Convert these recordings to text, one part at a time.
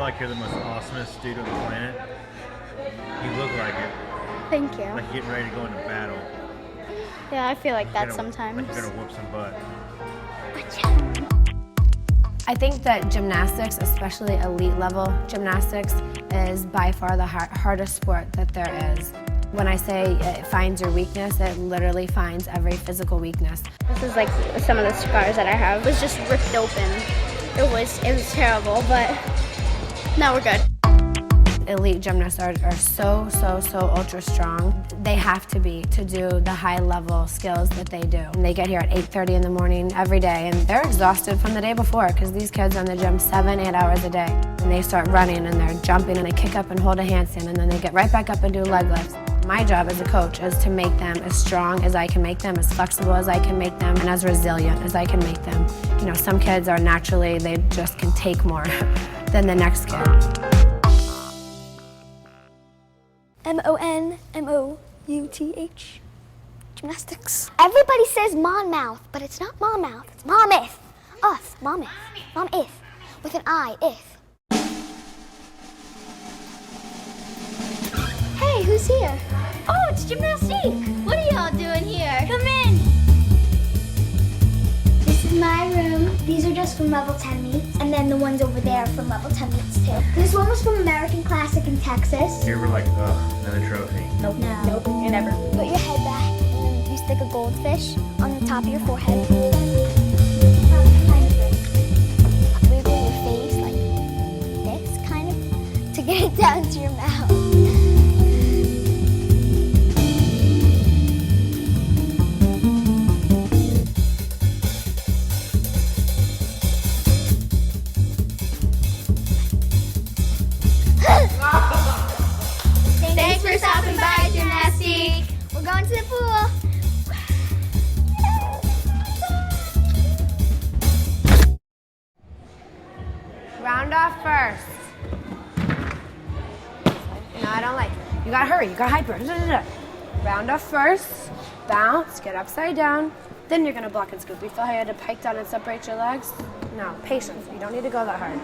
like you're the most awesomest dude on the planet. You look like it. Thank you. Like you're getting ready to go into battle. Yeah, I feel like that sometimes. Like you're gonna whoop some butt. I think that gymnastics, especially elite level gymnastics, is by far the hardest sport that there is. When I say it finds your weakness, it literally finds every physical weakness. This is like some of the scars that I have. It was just ripped open. It was terrible, but now we're good. Elite gymnasts are so ultra strong. They have to be to do the high level skills that they do. And they get here at 8:30 in the morning every day, and they're exhausted from the day before because these kids are in the gym 7-8 hours a day. And they start running and they're jumping and they kick up and hold a handstand and then they get right back up and do leg lifts. My job as a coach is to make them as strong as I can make them, as flexible as I can make them, and as resilient as I can make them. You know, some kids are naturally, they just can take more than the next kid. M-O-N-M-O-U-T-H. Gymnastics. Everybody says Monmouth, but it's not Monmouth, it's Monmouth. Us, Monmouth. Monmouth. With an I, if. Hey, who's here? Oh, it's Gymnastique. What are y'all doing here? Come in. This is my room. These are just from level 10 meets, and then the ones over there are from level 10 meets too. This one was from American Classic in Texas. You ever like, another trophy? Nope. No. Nope, never. Put your head back, and you stick a goldfish on the top of your forehead. Wiggle your face like this, kind of, to get it down to your mouth. Thanks for stopping by, Gymnastique. We're going to the pool. Round off first. No, I don't like it. You gotta hurry, you gotta hyper. Round off first, bounce, get upside down. Then you're gonna block and scoop. You feel how you had to pike down and separate your legs? No, patience. You don't need to go that hard.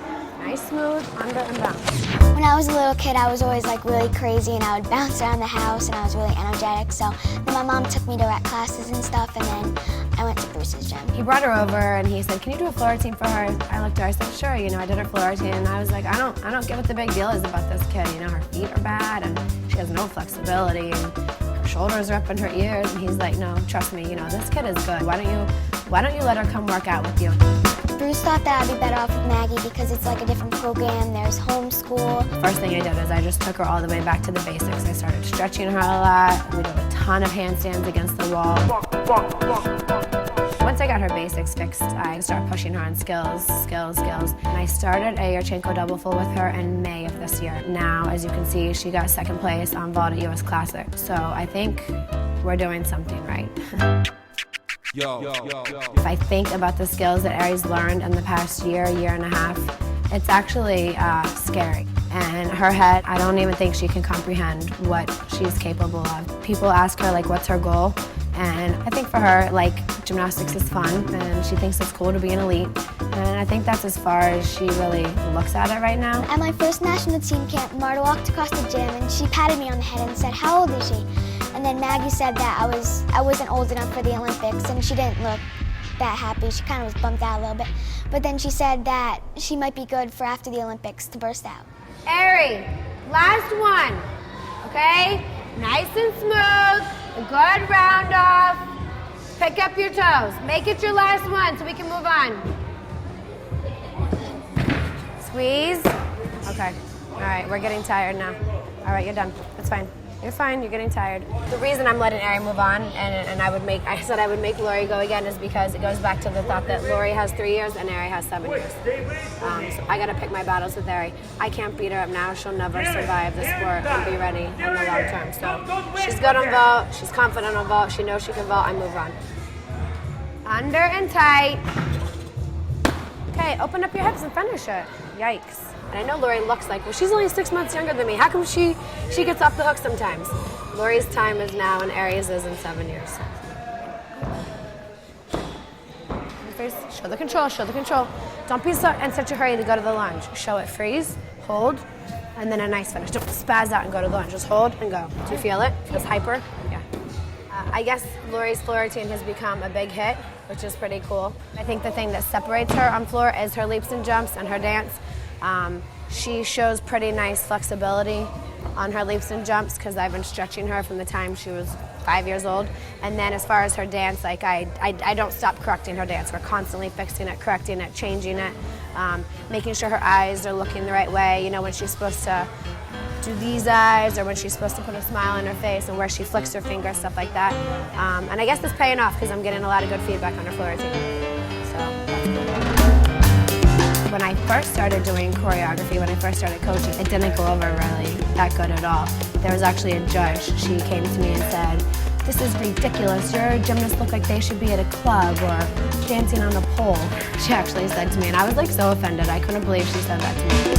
Nice, smooth, under and bounce. When I was a little kid, I was always like really crazy and I would bounce around the house and I was really energetic. So then my mom took me to rec classes and stuff, and then I went to Bruce's gym. He brought her over and he said, "Can you do a floor routine for her?" I looked at her, I said, "Sure." You know, I did her floor routine and I was like, I don't get what the big deal is about this kid. You know, her feet are bad and she has no flexibility and her shoulders are up in her ears. And he's like, "No, trust me, you know, this kid is good. Why don't you let her come work out with you?" Bruce thought that I'd be better off with Maggie because it's like a different program. There's homeschool. First thing I did is I just took her all the way back to the basics. I started stretching her a lot. We did a ton of handstands against the wall. Once I got her basics fixed, I started pushing her on skills. And I started a Yurchenko double full with her in May of this year. Now, as you can see, she got second place on vault at US Classic. So I think we're doing something right. If I think about the skills that Aries learned in the past year and a half, it's actually scary. And her head, I don't even think she can comprehend what she's capable of. People ask her, like, what's her goal? And I think for her, like, gymnastics is fun, and she thinks it's cool to be an elite. And I think that's as far as she really looks at it right now. At my first national team camp, Marta walked across the gym and she patted me on the head and said, "How old is she?" And then Maggie said that I wasn't old enough for the Olympics, and she didn't look that happy. She kind of was bummed out a little bit. But then she said that she might be good for after the Olympics to burst out. Ari, last one, okay? Nice and smooth, a good round off. Pick up your toes. Make it your last one so we can move on. Squeeze. Okay, all right, we're getting tired now. All right, you're done, it's fine. You're fine, you're getting tired. The reason I'm letting Ari move on and I said I would make Laurie go again is because it goes back to the thought that Laurie has 3 years and Ari has 7 years. So I gotta pick my battles with Ari. I can't beat her up now, she'll never survive the sport and be ready in the long term. So she's good on vault, she's confident on vault, she knows she can vault, I move on. Under and tight. Okay, open up your hips and finish it. Yikes. And I know Laurie looks like, well, she's only 6 months younger than me. How come she gets off the hook sometimes? Laurie's time is now and Aries is in 7 years. Show the control, show the control. Don't be in such a hurry to go to the lunge. Show it, freeze, hold, and then a nice finish. Don't spaz out and go to the lunge. Just hold and go. Do you feel it? Feels hyper? Yeah. I guess Laurie's floor routine has become a big hit, which is pretty cool. I think the thing that separates her on floor is her leaps and jumps and her dance. She shows pretty nice flexibility on her leaps and jumps because I've been stretching her from the time she was 5 years old. And then as far as her dance, like I don't stop correcting her dance. We're constantly fixing it, correcting it, changing it, making sure her eyes are looking the right way. You know, when she's supposed to do these eyes or when she's supposed to put a smile on her face and where she flicks her finger, stuff like that. And I guess it's paying off because I'm getting a lot of good feedback on her floor routine. So that's cool. When I first started doing choreography, when I first started coaching, it didn't go over really that good at all. There was actually a judge. She came to me and said, "This is ridiculous. Your gymnasts look like they should be at a club or dancing on a pole." She actually said to me, and I was like so offended. I couldn't believe she said that to me.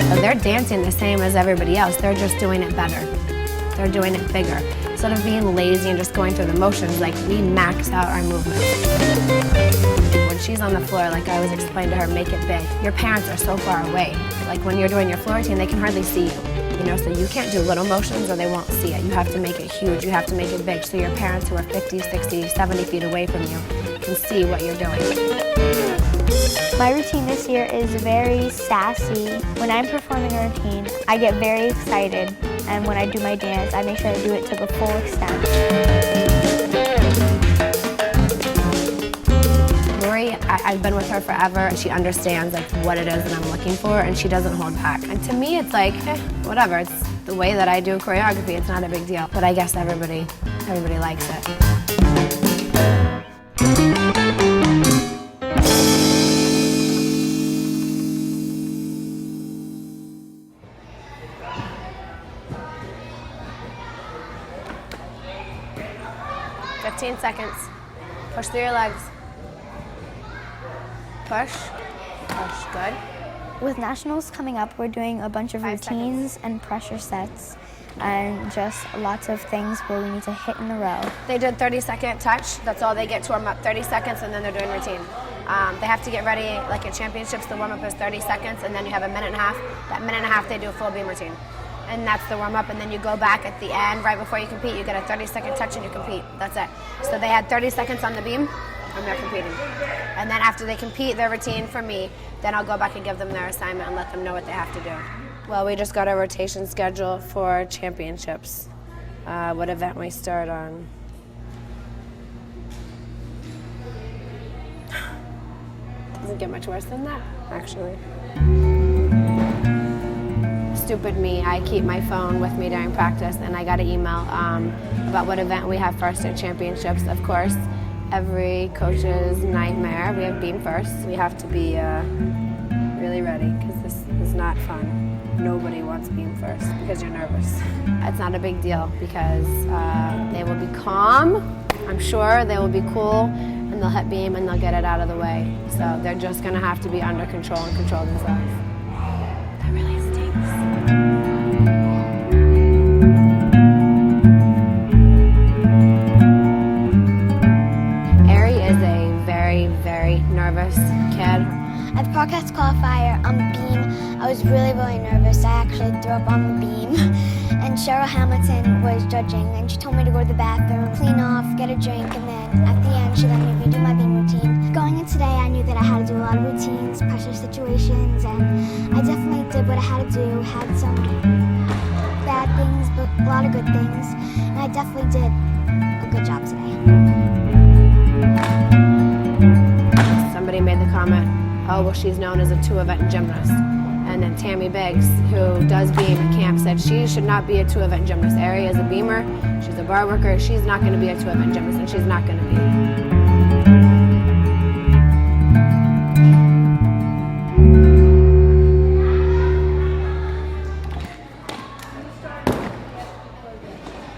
So they're dancing the same as everybody else. They're just doing it better. They're doing it bigger. Instead of being lazy and just going through the motions, like we max out our movements. When she's on the floor, like I always explain to her, make it big. Your parents are so far away. Like when you're doing your floor routine, they can hardly see you. You know, so you can't do little motions or they won't see it. You have to make it huge. You have to make it big so your parents who are 50, 60, 70 feet away from you can see what you're doing. My routine this year is very sassy. When I'm performing a routine, I get very excited, and when I do my dance, I make sure I do it to the full extent. Laurie, I've been with her forever, and she understands like what it is that I'm looking for, and she doesn't hold back. And to me, it's like, whatever. It's the way that I do choreography. It's not a big deal. But I guess everybody likes it. Seconds. Push through your legs. Push. Push. Good. With nationals coming up, we're doing a bunch of 5 routines seconds. and pressure sets and just lots of things where we need to hit in a row. They did 30-second touch. That's all they get to warm up, 30 seconds, and then they're doing routine. They have to get ready, like at championships, the warm up is 30 seconds, and then you have a minute and a half. That minute and a half, they do a full beam routine. And that's the warm up, and then you go back at the end, right before you compete, you get a 30-second touch and you compete. That's it. So they had 30 seconds on the beam, and they're competing. And then after they compete their routine for me, then I'll go back and give them their assignment and let them know what they have to do. Well, we just got a rotation schedule for championships. What event we start on? Doesn't get much worse than that, actually. Stupid me, I keep my phone with me during practice, and I got an email about what event we have first at championships. Of course, every coach's nightmare. We have beam first. We have to be really ready because this is not fun. Nobody wants beam first because you're nervous. It's not a big deal because they will be calm. I'm sure they will be cool, and they'll hit beam and they'll get it out of the way. So they're just gonna have to be under control and control themselves. That really stinks. Ari is a very, very nervous kid. At the podcast qualifier on the beam, I was really, really nervous. I actually threw up on the beam. And Cheryl Hamilton was judging, and she told me to go to the bathroom, clean off, get a drink, and then at the end she let me redo my beam routine. Going in today, I knew that I had to do a lot of routines, pressure situations, and I definitely did what I had to do. Had some bad things, but a lot of good things, and I definitely did a good job today. Somebody made the comment, oh, well, she's known as a two-event gymnast. And then Tammy Biggs, who does beam at camp, said she should not be a two-event gymnast. Ari is a beamer, she's a bar worker, she's not going to be a two-event gymnast, and she's not going to be.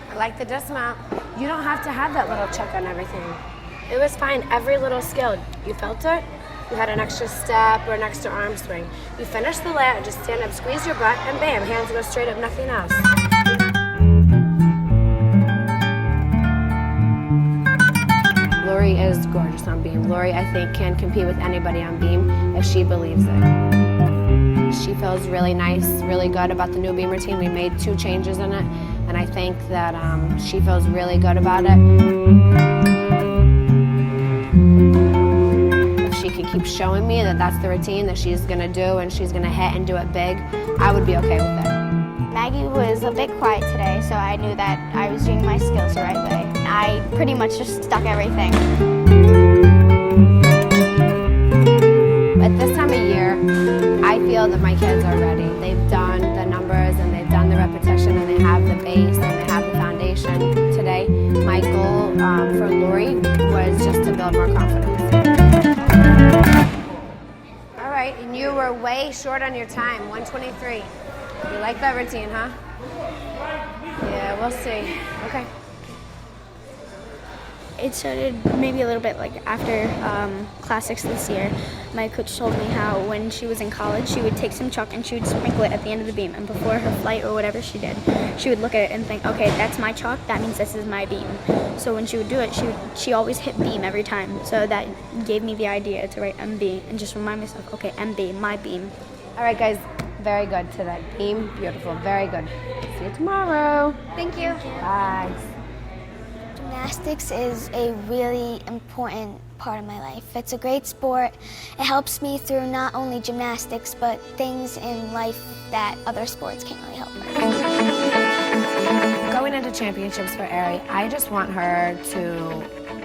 I like the dismount. You don't have to have that little check on everything. It was fine, every little skill. You felt it? You had an extra step or an extra arm swing. You finish the lat, just stand up, squeeze your butt, and bam, hands go straight up, nothing else. Laurie is gorgeous on beam. Laurie, I think, can compete with anybody on beam if she believes it. She she feels really nice, really good about the new beam routine. We made 2 changes in it, and I think that she feels really good about it. If she could keep showing me that that's the routine that she's gonna do and she's gonna hit and do it big, I would be okay with it. Maggie was a bit quiet today, so I knew that I was doing my skills the right way. I pretty much just stuck everything. At this time of year, I feel that my kids are ready. They've done the numbers and they've done the repetition and they have the base and they have the foundation. Today, my goal for Laurie was just to build more confidence. All right, and you were way short on your time, 1:23. You like that routine, huh? Yeah, we'll see. Okay. It started maybe a little bit like after classics this year. My coach told me how when she was in college, she would take some chalk and she would sprinkle it at the end of the beam. And before her flight or whatever she did, she would look at it and think, okay, that's my chalk, that means this is my beam. So when she would do it, she always hit beam every time. So that gave me the idea to write MB and just remind myself, okay, MB, my beam. All right, guys, very good today. Beam, beautiful, very good. See you tomorrow. Thank you. Bye. Gymnastics is a really important part of my life. It's a great sport. It helps me through not only gymnastics, but things in life that other sports can't really help with. Going into championships for Ari, I just want her to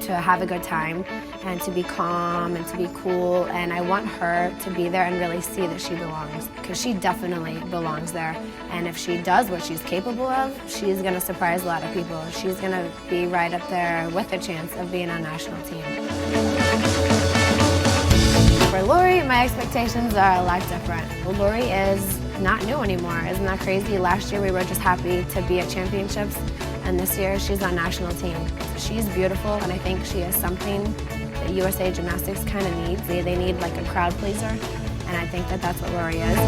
have a good time and to be calm and to be cool, and I want her to be there and really see that she belongs, because she definitely belongs there. And if she does what she's capable of, she's going to surprise a lot of people. She's going to be right up there with a chance of being on national team. For Laurie, my expectations are a lot different. Well, Laurie is not new anymore. Isn't that crazy? Last year we were just happy to be at championships, and this year she's on national team. So she's beautiful, and I think she is something that USA Gymnastics kind of needs. They need like a crowd pleaser, and I think that that's what Laurie is.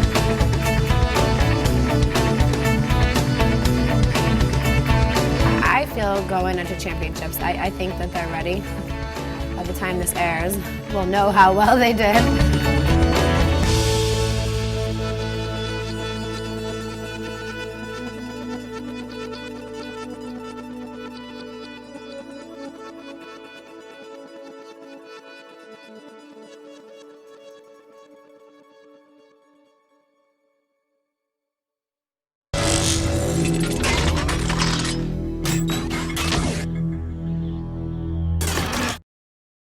I feel going into championships, I think that they're ready. By the time this airs, we'll know how well they did.